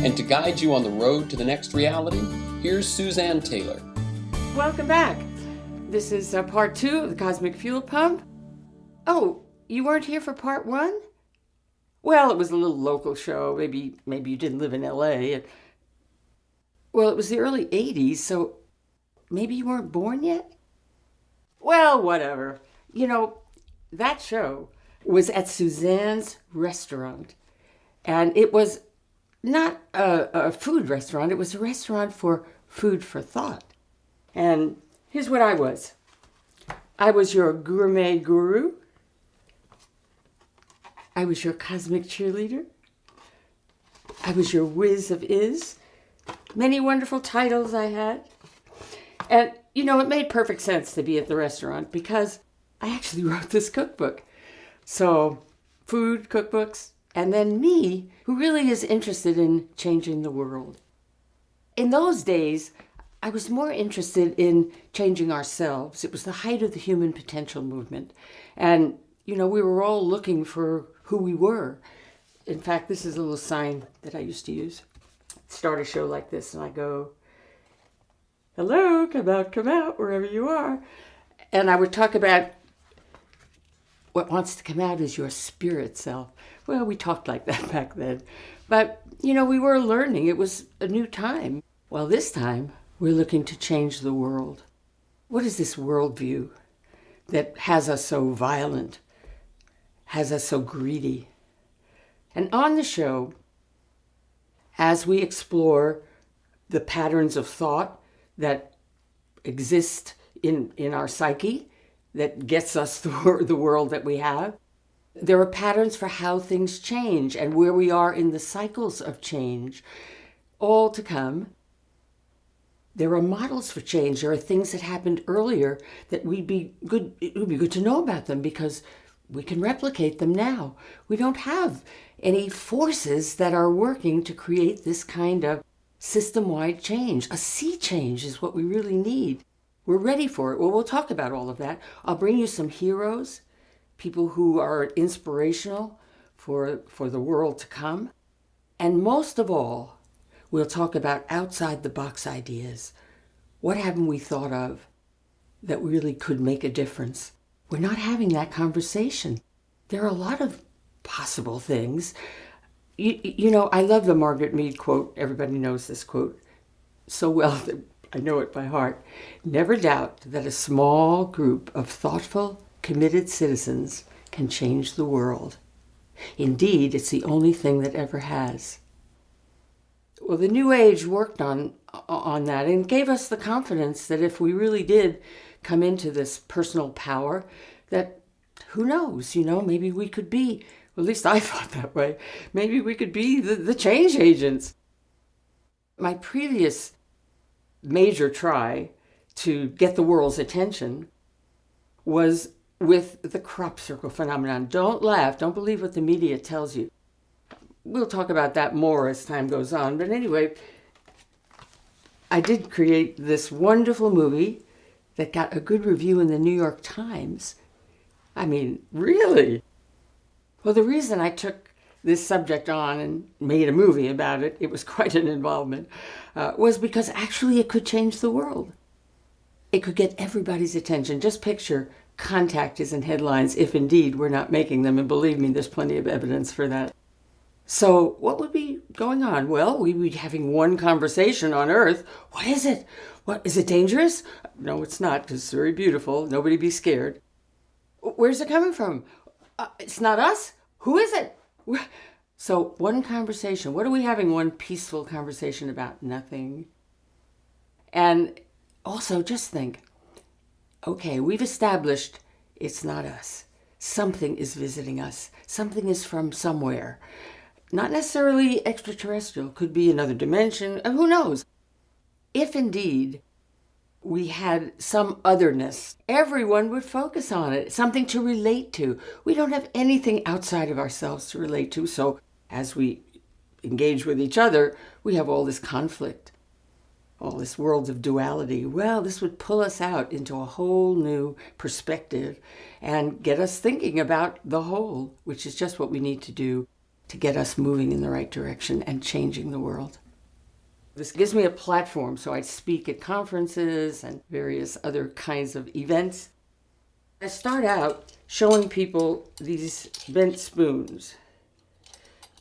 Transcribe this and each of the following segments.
And to guide you on the road to the next reality, here's Suzanne Taylor. Welcome back. This is part 2 of the Cosmic Fuel Pump. Oh, you weren't here for part 1? Well, it was a little local show. Maybe you didn't live in LA. Well, it was the early 80s, so maybe you weren't born yet? Well, whatever. You know, that show was at Suzanne's restaurant. And it was not a food restaurant. It was a restaurant for food for thought. And here's what I was. I was your gourmet guru. I was your cosmic cheerleader. I was your whiz of is. Many wonderful titles I had. And, you know, it made perfect sense to be at the restaurant because I actually wrote this cookbook. So, food, cookbooks, and then me, who really is interested in changing the world. In those days, I was more interested in changing ourselves. It was the height of the human potential movement. And, you know, we were all looking for who we were. In fact, this is a little sign that I used to use. Start a show like this and I go, hello, come out, wherever you are. And I would talk about what wants to come out is your spirit self. Well, we talked like that back then. But, you know, we were learning. It was a new time. Well, this time, we're looking to change the world. What is this worldview that has us so violent, has us so greedy? And on the show, as we explore the patterns of thought that exist in our psyche, that gets us through the world that we have, there are patterns for how things change and where we are in the cycles of change, all to come. There are models for change. There are things that happened earlier that it would be good to know about them because we can replicate them now. We don't have any forces that are working to create this kind of system-wide change. A sea change is what we really need. We're ready for it. Well, we'll talk about all of that. I'll bring you some heroes, people who are inspirational for the world to come. And most of all, we'll talk about outside-the-box ideas. What haven't we thought of that really could make a difference? We're not having that conversation. There are a lot of possible things. You know, I love the Margaret Mead quote. Everybody knows this quote so well that I know it by heart. Never doubt that a small group of thoughtful, committed citizens can change the world. Indeed, it's the only thing that ever has. Well, the New Age worked on that and gave us the confidence that if we really did come into this personal power, that who knows, you know, maybe we could be, well, at least I thought that way, maybe we could be the change agents. My previous major try to get the world's attention was with the crop circle phenomenon. Don't laugh. Don't believe what the media tells you. We'll talk about that more as time goes on. But anyway, I did create this wonderful movie that got a good review in the New York Times. I mean, really? Well, the reason I took this subject on and made a movie about it, it was quite an involvement, was because actually it could change the world. It could get everybody's attention. Just picture Contact is in headlines if indeed we're not making them, and believe me, there's plenty of evidence for that. So what would be going on? Well, we'd be having one conversation on Earth. What is it? What, is it dangerous? No, it's not, because it's very beautiful. Nobody be scared. Where's it coming from? It's not us? Who is it? So one conversation. What are we having one peaceful conversation about? Nothing. And also just think, okay, we've established it's not us. Something is visiting us. Something is from somewhere. Not necessarily extraterrestrial. Could be another dimension. Who knows? If indeed we had some otherness, everyone would focus on it. Something to relate to. We don't have anything outside of ourselves to relate to. So as we engage with each other, we have all this conflict. All this world of duality. Well, this would pull us out into a whole new perspective and get us thinking about the whole, which is just what we need to do. to get us moving in the right direction and changing the world. This gives me a platform, so I speak at conferences and various other kinds of events. I start out showing people these bent spoons.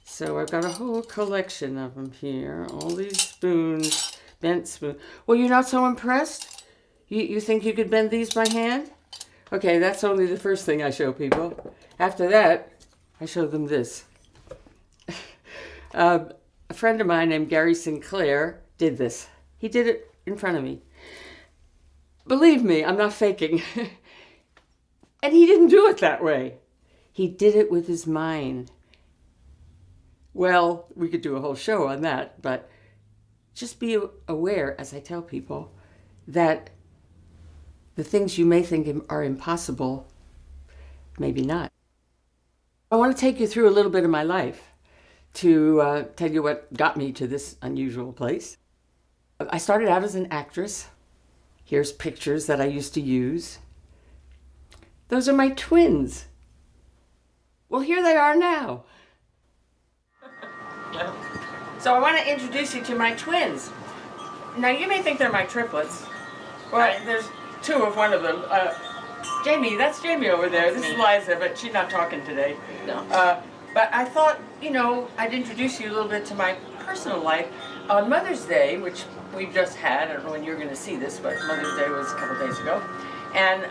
So I've got a whole collection of them here, all these spoons, bent spoons. Well, you're not so impressed? You think you could bend these by hand? Okay, that's only the first thing I show people. After that, I show them this. A friend of mine named Gary Sinclair did this. He did it in front of me. Believe me, I'm not faking. And he didn't do it that way. He did it with his mind. Well, we could do a whole show on that, but just be aware, as I tell people, that the things you may think are impossible, maybe not. I want to take you through a little bit of my life to tell you what got me to this unusual place. I started out as an actress. Here's pictures that I used to use. Those are my twins. Well, here they are now. So I want to introduce you to my twins. Now, you may think they're my triplets. Well, there's two of one of them. Jamie, that's Jamie over there. This is Liza, but she's not talking today. No. But I thought, I'd introduce you a little bit to my personal life. On Mother's Day, which we just had, I don't know when you're going to see this, but Mother's Day was a couple days ago. And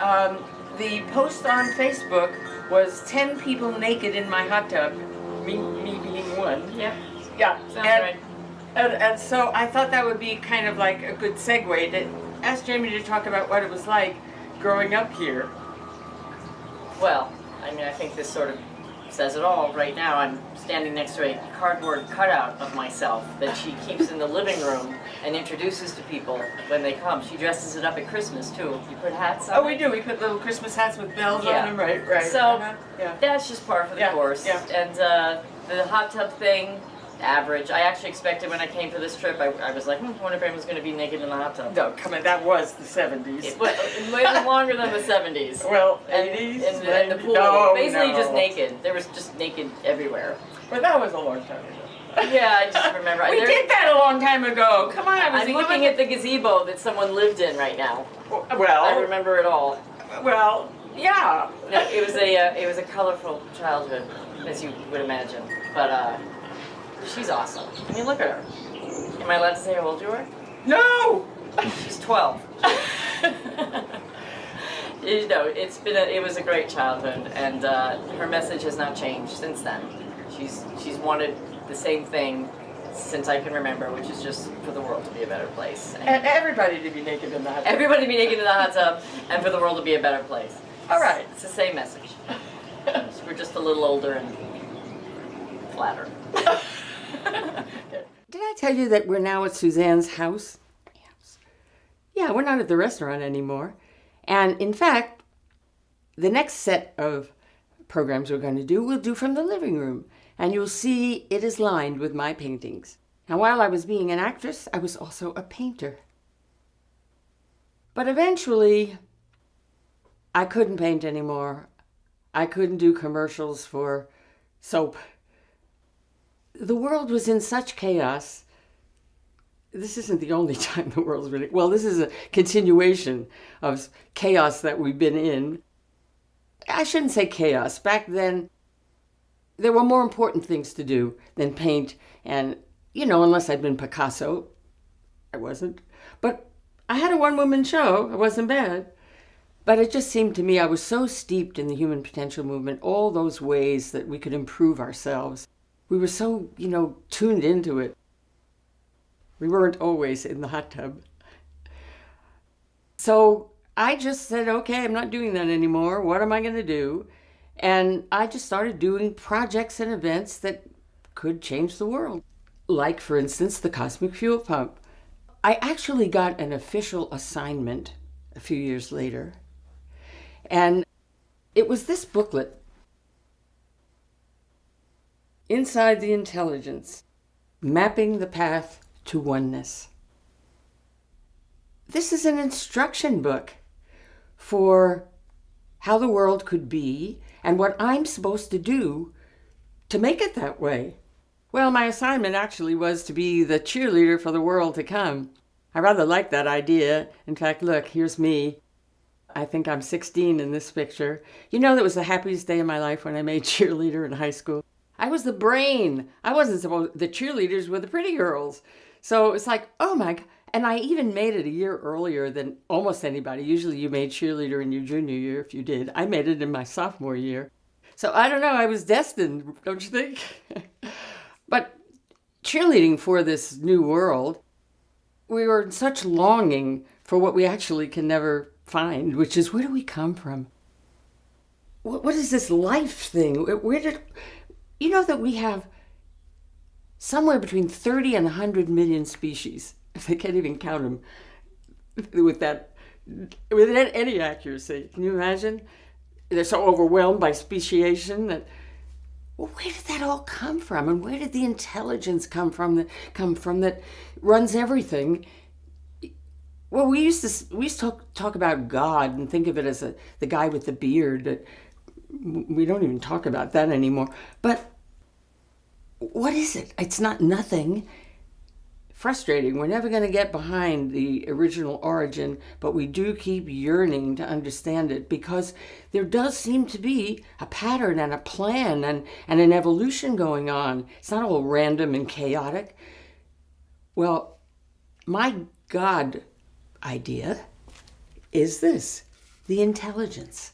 the post on Facebook was 10 people naked in my hot tub, me being one. Yeah. Yeah. Sounds right. And so I thought that would be kind of like a good segue to ask Jamie to talk about what it was like growing up here. Well, I think this sort of says it all. Right now I'm standing next to a cardboard cutout of myself that she keeps in the living room and introduces to people when they come. She dresses it up at Christmas too. You put hats on. Oh, we do. We put little Christmas hats with bells on them. Right. So that's just par for the course. Yeah. And the hot tub thing, average. I actually expected when I came for this trip, I was like, I wonder if anyone's going to be naked in the hot tub. No, come on, that was the 70s. It was longer than the 70s. Well, 80s? And the pool, basically just naked. There was just naked everywhere. Well, that was a long time ago. Yeah, I just remember. We did that a long time ago. Come on, I'm looking at the gazebo that someone lived in right now. Well, I remember it all. Well, yeah. No, it was a colorful childhood, as you would imagine. But she's awesome. I mean, look at her. Am I allowed to say how old you are? No. She's 12. It was a great childhood, and her message has not changed since then. She's wanted the same thing since I can remember, which is just for the world to be a better place. And everybody to be naked in the hot tub. Everybody to be naked in the hot tub, and for the world to be a better place. All right. It's the same message. We're just a little older and flatter. Did I tell you that we're now at Suzanne's house? Yes. Yeah, we're not at the restaurant anymore. And in fact, the next set of programs we're going to do, we'll do from the living room. And you'll see it is lined with my paintings. Now, while I was being an actress, I was also a painter. But eventually, I couldn't paint anymore. I couldn't do commercials for soap. The world was in such chaos. This isn't the only time the world's really... Well, this is a continuation of chaos that we've been in. I shouldn't say chaos. Back then, there were more important things to do than paint. And, unless I'd been Picasso, I wasn't. But I had a one-woman show. It wasn't bad. But it just seemed to me I was so steeped in the human potential movement, all those ways that we could improve ourselves. We were so, tuned into it. We weren't always in the hot tub. So I just said, okay, I'm not doing that anymore. What am I going to do? And I just started doing projects and events that could change the world. Like, for instance, the cosmic fuel pump. I actually got an official assignment a few years later. And it was this booklet. Inside the Intelligence, Mapping the Path to Oneness. This is an instruction book for how the world could be and what I'm supposed to do to make it that way. Well, my assignment actually was to be the cheerleader for the world to come. I rather like that idea. In fact, look, here's me. I think I'm 16 in this picture. You know, that was the happiest day of my life when I made cheerleader in high school. I was the brain. I wasn't supposed, the cheerleaders were the pretty girls. So it's like, oh my God. And I even made it a year earlier than almost anybody. Usually you made cheerleader in your junior year if you did. I made it in my sophomore year. So I don't know, I was destined, don't you think? But cheerleading for this new world, we were in such longing for what we actually can never find, which is, where do we come from? What is this life thing? You know that we have somewhere between 30 and 100 million species. I can't even count them with any accuracy. Can you imagine? They're so overwhelmed by speciation that, well, where did that all come from? And where did the intelligence come from that runs everything? Well, we used to talk about God and think of it as the guy with the beard. We don't even talk about that anymore. But what is it? It's not nothing. Frustrating. We're never going to get behind the original origin, but we do keep yearning to understand it, because there does seem to be a pattern and a plan and an evolution going on. It's not all random and chaotic. Well, my God idea is this: the intelligence.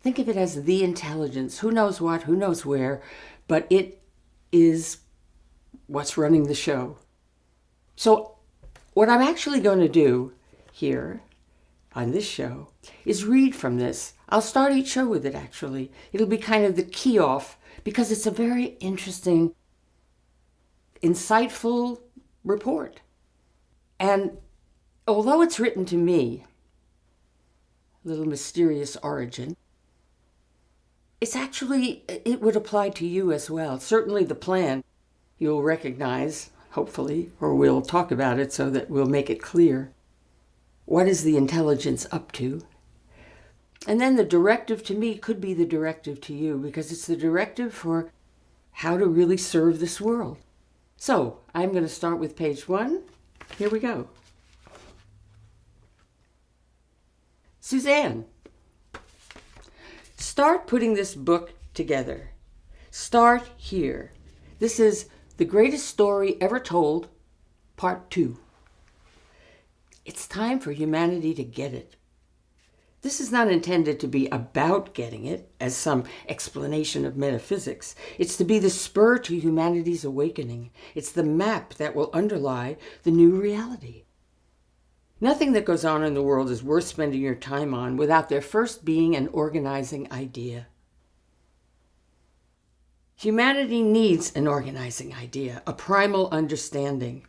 Think of it as the intelligence. Who knows what, who knows where, but it is what's running the show. So what I'm actually going to do here on this show is read from this. I'll start each show with it, actually. It'll be kind of the key off, because it's a very interesting, insightful report. And although it's written to me, little mysterious origin, it would apply to you as well. Certainly the plan you'll recognize, hopefully, or we'll talk about it so that we'll make it clear. What is the intelligence up to? And then the directive to me could be the directive to you, because it's the directive for how to really serve this world. So I'm going to start with page 1. Here we go. Suzanne, start putting this book together. Start here. This is The Greatest Story Ever Told, Part 2. It's time for humanity to get it. This is not intended to be about getting it as some explanation of metaphysics. It's to be the spur to humanity's awakening. It's the map that will underlie the new reality. Nothing that goes on in the world is worth spending your time on without there first being an organizing idea. Humanity needs an organizing idea, a primal understanding.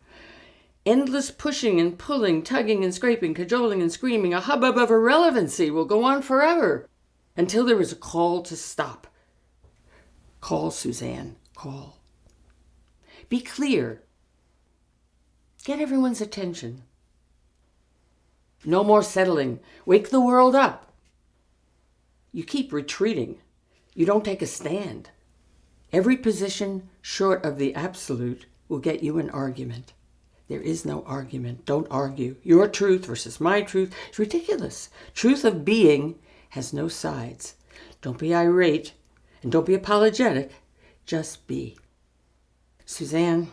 Endless pushing and pulling, tugging and scraping, cajoling and screaming, a hubbub of irrelevancy will go on forever until there is a call to stop. Call, Suzanne, call. Be clear. Get everyone's attention. No more settling. Wake the world up. You keep retreating. You don't take a stand. Every position short of the absolute will get you an argument. There is no argument. Don't argue. Your truth versus my truth is ridiculous. Truth of being has no sides. Don't be irate and don't be apologetic. Just be. Suzanne,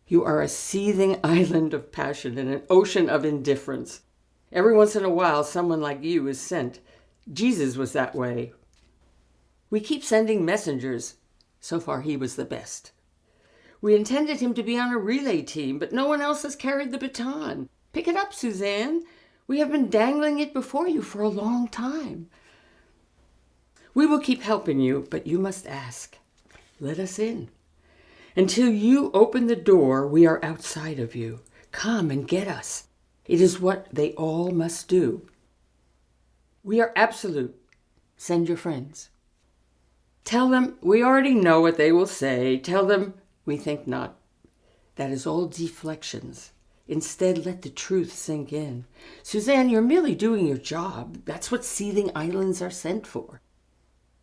you are a seething island of passion in an ocean of indifference. Every once in a while, someone like you is sent. Jesus was that way. We keep sending messengers. So far, he was the best. We intended him to be on a relay team, but no one else has carried the baton. Pick it up, Suzanne. We have been dangling it before you for a long time. We will keep helping you, but you must ask. Let us in. Until you open the door, we are outside of you. Come and get us. It is what they all must do. We are absolute. Send your friends. Tell them we already know what they will say. Tell them we think not. That is all deflections. Instead, let the truth sink in. Suzanne, you're merely doing your job. That's what seething islands are sent for.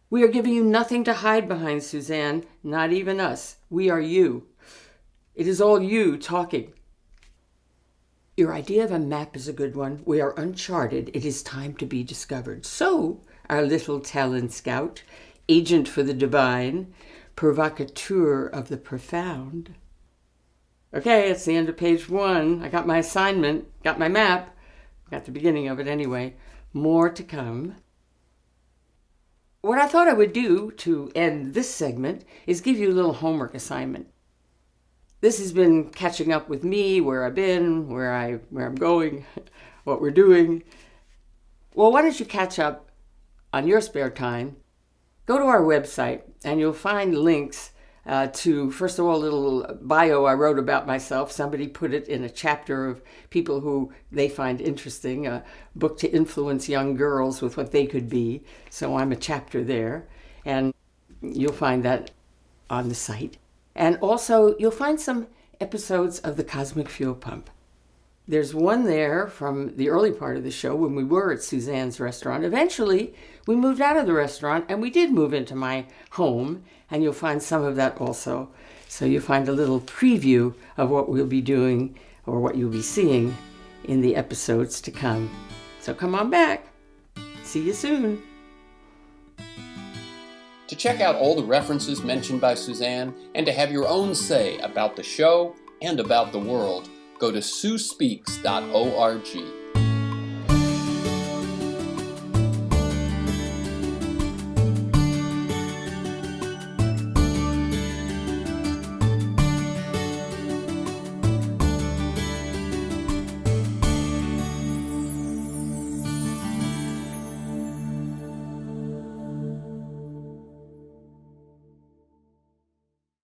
We are giving you nothing to hide behind, Suzanne, not even us. We are you. It is all you talking. Your idea of a map is a good one. We are uncharted. It is time to be discovered. So, our little talent scout, agent for the divine, provocateur of the profound. Okay, it's the end of page 1. I got my assignment, got my map, got the beginning of it anyway. More to come. What I thought I would do to end this segment is give you a little homework assignment. This has been catching up with me, where I've been, where I'm going, what we're doing. Well, why don't you catch up on your spare time? Go to our website and you'll find links to, first of all, a little bio I wrote about myself. Somebody put it in a chapter of people who they find interesting, a book to influence young girls with what they could be. So I'm a chapter there, and you'll find that on the site. And also, you'll find some episodes of the Cosmic Fuel Pump. There's one there from the early part of the show when we were at Suzanne's restaurant. Eventually, we moved out of the restaurant and we did move into my home, and you'll find some of that also. So you'll find a little preview of what we'll be doing or what you'll be seeing in the episodes to come. So come on back. See you soon. To check out all the references mentioned by Suzanne and to have your own say about the show and about the world, go to suspeaks.org.